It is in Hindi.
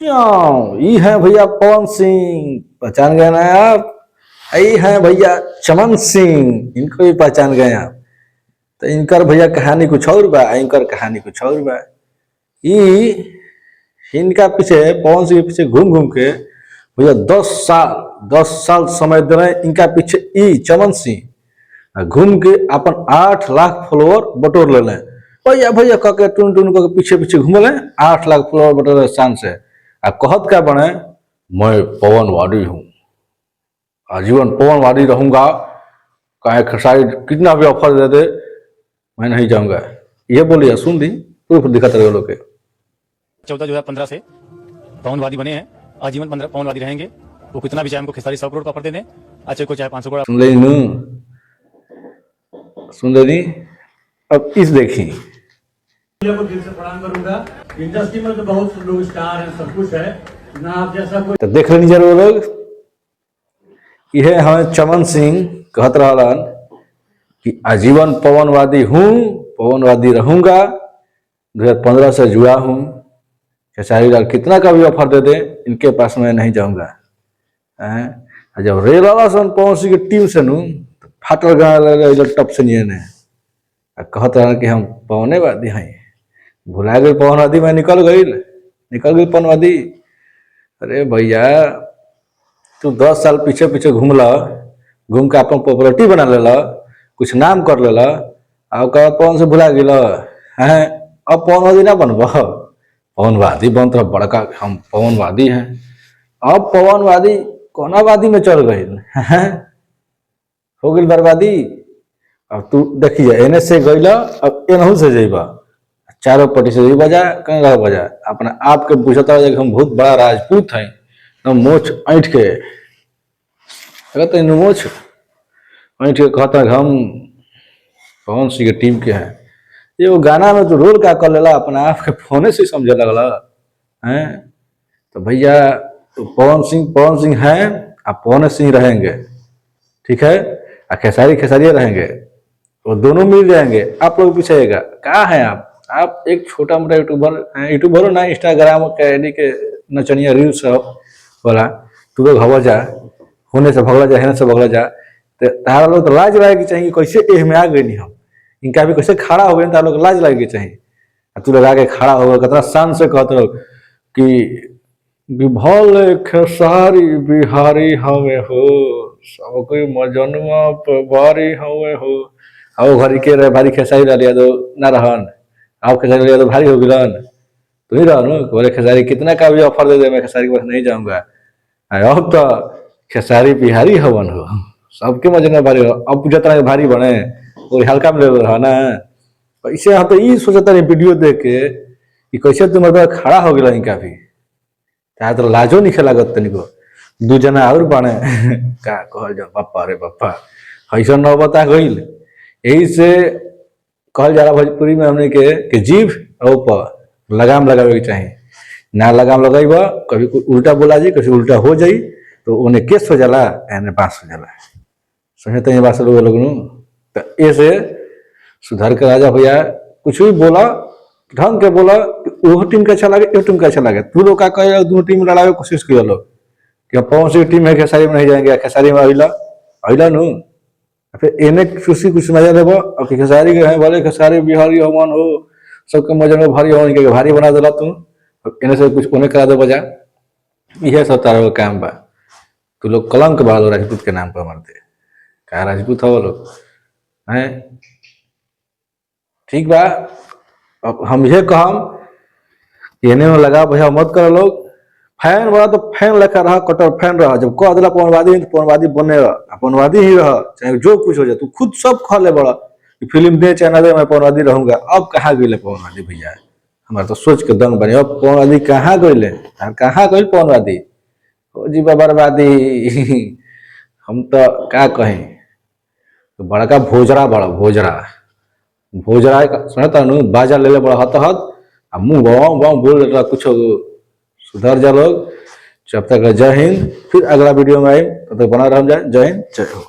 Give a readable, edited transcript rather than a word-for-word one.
ये है भैया पवन सिंह, पहचान गए ना आप। ये है भैया चमन सिंह, इनको भी पहचान गए आप। तो इनकर भैया कहानी कुछ और बा, इनकर कहानी कुछ और बा। ये इनका पीछे पवन सिंह के पीछे घूम घूम के भैया 10 साल समय दे रहे इनका पीछे। ई चमन सिंह घूम के अपन 8 लाख फॉलोअर बटोर ले भैया भैया कह के टून टून के पीछे पीछे घूम ले 8 लाख फॉलोअर बटोर शान से। आ कहत क्या बने, मैं पवनवादी हूँ, आजीवन पवनवादी रहूंगा, चाहे खेसारी कितना भी ऑफर दे दे मैं नहीं जाऊंगा। ये बोलिए, सुन दी प्रूफ दिखा रहे लोग के। 14/2015 से पवनवादी बने हैं, आजीवन 15 पवनवादी रहेंगे। वो कितना भी चाहे हमको खेसारी 100 करोड़ का ऑफर दे दें, अच्छा कोई चाहे 500 करोड़। सुन ले नू, सुन ले नी। अब इस देखी को दिल से प्रणाम करूंगा। इंडस्ट्री में तो बहुत लोग स्टार हैं, सब कुछ है ना, आप जैसा कोई तो देख लेनी जरूर लोग। यह हमें चमन सिंह कहत रहलन कि आजीवन पवनवादी हूँ, पवनवादी रहूंगा, 2015 से जुड़ा हूँ, खेसारी लाल कितना का भी ऑफर दे दे इनके पास मैं नहीं जाऊंगा। जब रेल वाला सन पवन सिंह की टीम से नू फाटल गाना टप से नहीं कहत रहा कि हम पवनेवादी हैं। भुला गई पवनवादी में निकल गई पवनवादी। अरे भैया तू 10 साल पीछे पीछे घूम के अपन पॉपुलरिटी बना लेला, कुछ नाम कर लेला, अब पवन से भुला गई है। अब पवनवादी ना बनब, पवनवादी बन तो बड़का हम पवनवादी हैं। अब पवनवादी कोनावादी में चल गई हो गई बर्बादी। अब तू देखिए एने से गईला, अब एनहू से जेबा, चारों पट्टी से बजा कहीं रह बजा अपने आप के पूछता है कि हम बहुत बड़ा राजपूत हैं, हम मोछ ऐंठ के कहते मोछ ऐंठ के कहता है हम पवन सिंह की टीम के हैं। ये वो गाना में तो रोल क्या कर लेला, अपने आप के फोने से समझे लगला हैं। तो भैया तो पवन सिंह हैं, आप पवन सिंह रहेंगे, ठीक है, और खेसारी रहेंगे, वो दोनों मिल जाएंगे। आप लोग पीछेगा क्या है आप एक छोटा मोटा यूट्यूबर हो ना, इंस्टाग्राम के आईडी के नचनिया रील्स वाला। तू लोग हवा जा होने से भगला जा, हेने से भगला जा, तो तारा लोग तो लाज लागे चाहिए कैसे एह में आ गई नहीं हम, इनका भी कैसे खड़ा हो गए, तारा लोग लाज लागे चाहिए। तू लोग आगे खड़ा हो गए कितना शान से कहते रहो कि विभल खेसारी बिहारी हमें हो, सब कोई मजनुआ भारी हमें हो। आओ घरी के रहे भारी खेसारी ला लिया तो ना रहन, आप खेसारी लिया तो भारी हो गिलन, तू ही रहनु बोले खेसारी कितना का भी ऑफर दे दे मैं खेसारी के पास नहीं जाऊंगा। अब तो खेसारी बिहारी हवन हो, सबके मजनुआ भारी हो। अब जितना भारी बने वो हल्का में ले रहा ना। कैसे हम तो ये सोचता नहीं वीडियो देख के कि कैसे तुम खड़ा हो गया इनका भी, चाहे तो लाजो नहीं लागत तनिको। 2 जना और बने का कहल जा पप्पा रे पप्पा ऐसा न बता गई। यही से कहल जा रहा भोजपुरी में हमने के जीभ और ऊपर लगाम लगावे के चाहिए। ना लगाम लगाइब कभी कोई उल्टा बोला जी, कभी उल्टा हो जाई तो उन्हें केस हो जाला, एने पास हो जाला। समझते हैं बात से लोग तो ऐसे सुधार के राजा भैया कुछ भी बोला ढंग के बोला, वो टीम का अच्छा लगे, ये टीम का अच्छा लगे। तू लोग का कहे दोनों टीम लड़ावे की कोशिश किया लोग कि पवन सिंह टीम है खेसारी में नहीं जाएंगे, खेसारी में अला नू फिर एने कुछ मजा देव। और खेसारी के हैं बोले खेसारी बिहारी हमान हो, सबके मजा में भारी हो, इनके भारी बना दिला तू, एने से कुछ उन्हें करा दे बजा। यह सब तारा काम बा। तू लोग कलंक बा राजपूत के नाम पर मरते, क्या राजपूत हो लोग हैं, ठीक बा। अब हम ये कहम एने में लगा भैया मत कर लोग। फैन बड़ा तो फैन लेकर रहा, कटर फैन रहा। जब कह दिला पवनवादी तो पवनवादी बने रहा, पवनवादी ही रहा, चाहे जो कुछ हो जाए। तू खुद सब खा ले बड़ा फिल्म दे चाहे ना दे, मैं पवनवादी रहूंगा। अब कहाँ गई पवनवादी भैया, हमारे तो सोच के दंग बने। अब पवनवादी कहाँ गई, कहाँ गई पवनवादी हो जी बर्बादी। हम तो क्या कहें, तो बड़का भोजरा बड़ा भोजरा सुनता नु बाजा ले ले बड़ा हत मुँह बोल रहा कुछ। सुधर जा लोग। जब तक जय हिंद, फिर अगला वीडियो में आए तब तक बना रह जाए। जय हिंद, जय हो।